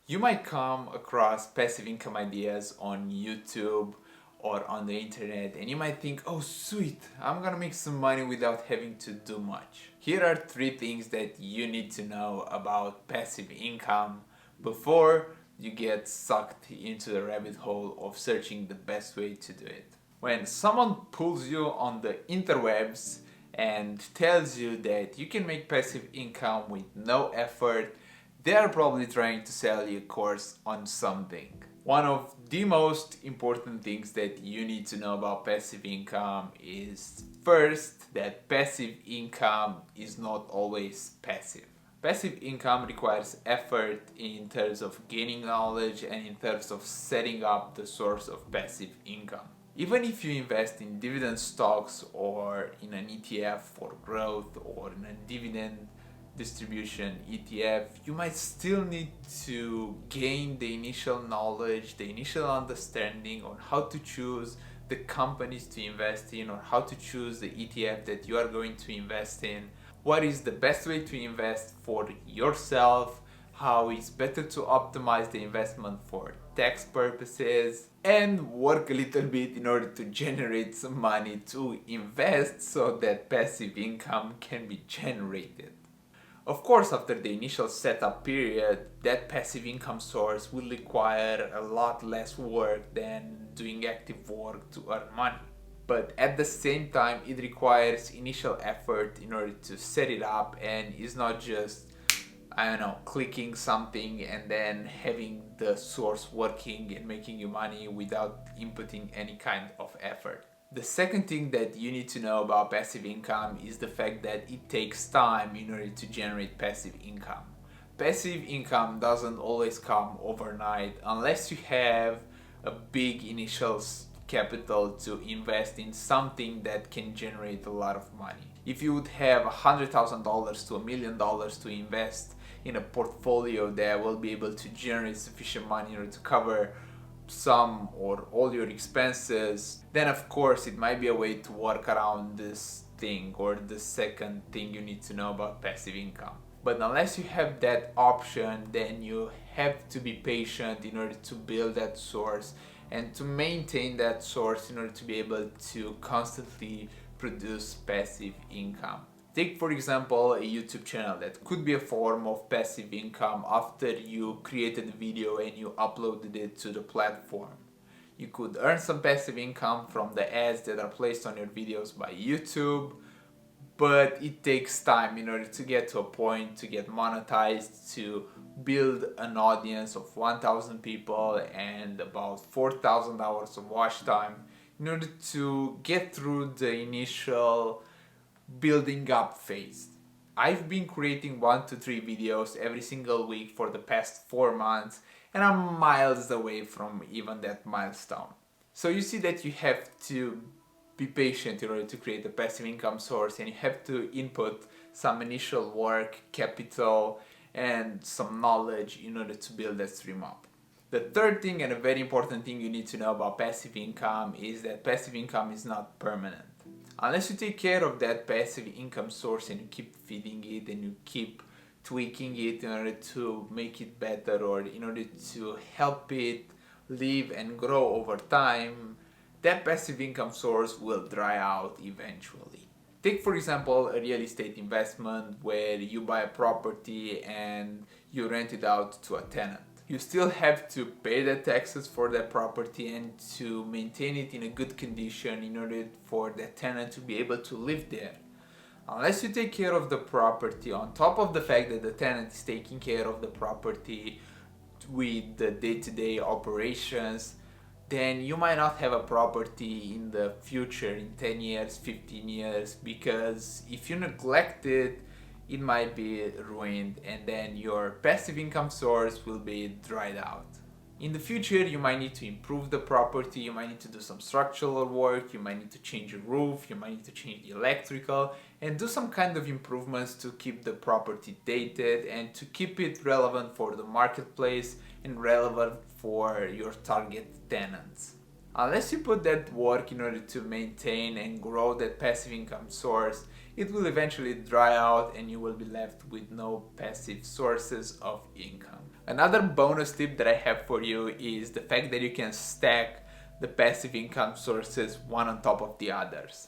You might come across passive income ideas on YouTube or on the internet, and you might think, oh sweet, I'm gonna make some money without having to do much. Here are three things that you need to know about passive income before you get sucked into the rabbit hole of searching the best way to do it. When someone pulls you on the interwebs and tells you that you can make passive income with no effort, they are probably trying to sell you a course on something. One of the most important things that you need to know about passive income is first that passive income is not always passive. Passive income requires effort in terms of gaining knowledge and in terms of setting up the source of passive income. Even if you invest in dividend stocks or in an ETF for growth or in a dividend distribution ETF, you might still need to gain the initial knowledge, the initial understanding on how to choose the companies to invest in or how to choose the ETF that you are going to invest in, what is the best way to invest for yourself, how it's better to optimize the investment for tax purposes, and work a little bit in order to generate some money to invest so that passive income can be generated. Of course, after the initial setup period, that passive income source will require a lot less work than doing active work to earn money. But at the same time, it requires initial effort in order to set it up, and it's not just, I don't know, clicking something and then having the source working and making you money without inputting any kind of effort. The second thing that you need to know about passive income is the fact that it takes time in order to generate passive income. Passive income doesn't always come overnight unless you have a big initial capital to invest in something that can generate a lot of money. If you would have $100,000 to $1,000,000 to invest in a portfolio that will be able to generate sufficient money in order to cover some or all your expenses, then of course it might be a way to work around this thing or the second thing you need to know about passive income. But unless you have that option, then you have to be patient in order to build that source and to maintain that source in order to be able to constantly produce passive income. Take for example a YouTube channel that could be a form of passive income after you created a video and you uploaded it to the platform. You could earn some passive income from the ads that are placed on your videos by YouTube, but it takes time in order to get to a point to get monetized, to build an audience of 1,000 people and about 4,000 hours of watch time in order to get through the initial building up phase. I've been creating 1 to 3 videos every single week for the past 4 months, and I'm miles away from even that milestone. So you see that you have to be patient in order to create a passive income source, and you have to input some initial work, capital, and some knowledge in order to build that stream up. The third thing and a very important thing you need to know about passive income is that passive income is not permanent. Unless you take care of that passive income source and you keep feeding it and you keep tweaking it in order to make it better or in order to help it live and grow over time, that passive income source will dry out eventually. Take for example a real estate investment where you buy a property and you rent it out to a tenant. You still have to pay the taxes for that property and to maintain it in a good condition in order for the tenant to be able to live there. Unless you take care of the property, on top of the fact that the tenant is taking care of the property with the day-to-day operations, then you might not have a property in the future in 10 years, 15 years, because if you neglect it, it might be ruined and then your passive income source will be dried out. In the future, you might need to improve the property, you might need to do some structural work, you might need to change the roof, you might need to change the electrical, and do some kind of improvements to keep the property dated and to keep it relevant for the marketplace and relevant for your target tenants. Unless you put that work in order to maintain and grow that passive income source, it will eventually dry out and you will be left with no passive sources of income. Another bonus tip that I have for you is the fact that you can stack the passive income sources one on top of the others.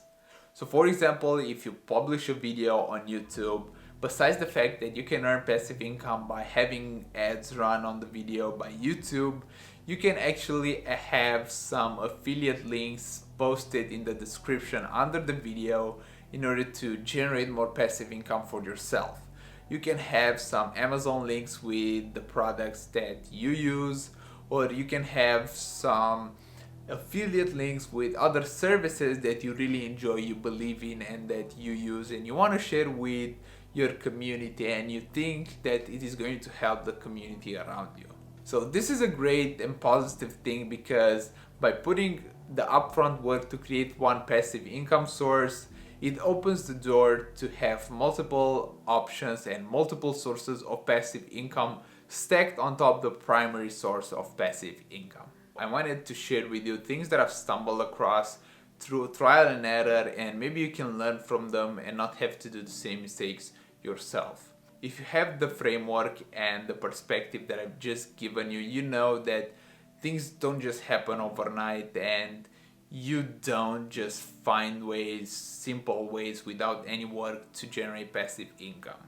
So for example, if you publish a video on YouTube, besides the fact that you can earn passive income by having ads run on the video by YouTube, you can actually have some affiliate links posted in the description under the video in order to generate more passive income for yourself. You can have some Amazon links with the products that you use, or you can have some affiliate links with other services that you really enjoy, you believe in, and that you use and you want to share with your community, and you think that it is going to help the community around you. So this is a great and positive thing, because by putting the upfront work to create one passive income source, it opens the door to have multiple options and multiple sources of passive income stacked on top of the primary source of passive income. I wanted to share with you things that I've stumbled across through trial and error, and maybe you can learn from them and not have to do the same mistakes yourself. If you have the framework and the perspective that I've just given you, you know that things don't just happen overnight, and you don't just find ways, simple ways without any work to generate passive income.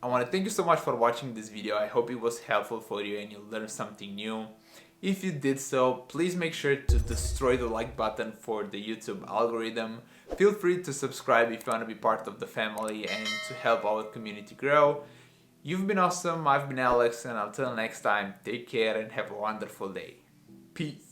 I want to thank you so much for watching this video. I hope it was helpful for you and you learned something new. If you did so, please make sure to destroy the like button for the YouTube algorithm. Feel free to subscribe if you want to be part of the family and to help our community grow. You've been awesome, I've been Alex, and until next time, take care and have a wonderful day. Peace.